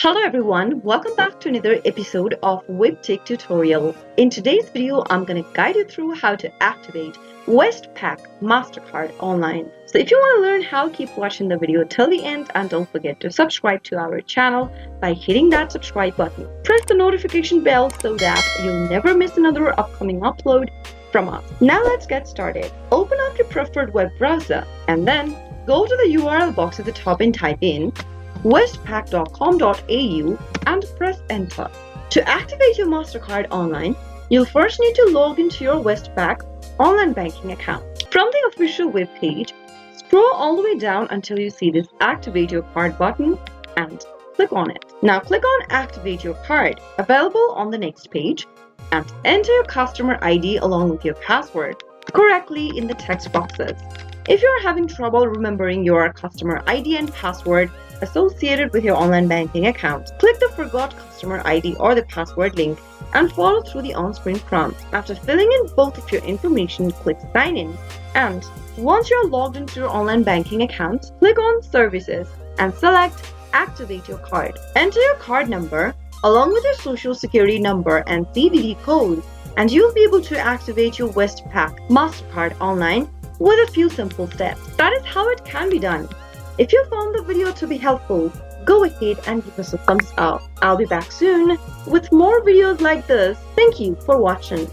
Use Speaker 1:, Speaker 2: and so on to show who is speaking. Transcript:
Speaker 1: Hello everyone, welcome back to another episode of Webtech Tutorial. In today's video, I'm going to guide you through how to activate Westpac Mastercard online. So if you want to learn how, keep watching the video till the end and don't forget to subscribe to our channel by hitting that subscribe button. Press the notification bell so that you'll never miss another upcoming upload from us. Now let's get started. Open up your preferred web browser and then go to the URL box at the top and type in westpac.com.au and press enter. To activate your Mastercard online, you'll first need to log into your Westpac online banking account. From the official web page, scroll all the way down until you see this Activate Your Card button and click on it. Now click on Activate Your Card, available on the next page, and enter your customer ID along with your password correctly in the text boxes. If you're having trouble remembering your customer ID and password associated with your online banking account, click the Forgot Customer ID or the password link and follow through the on-screen prompts. After filling in both of your information, click Sign In. And once you're logged into your online banking account, click on Services and select Activate Your Card. Enter your card number along with your social security number and CVV code, and you'll be able to activate your Westpac Mastercard online with a few simple steps. That is how it can be done. If you found the video to be helpful, go ahead and give us a thumbs up. I'll be back soon with more videos like this. Thank you for watching.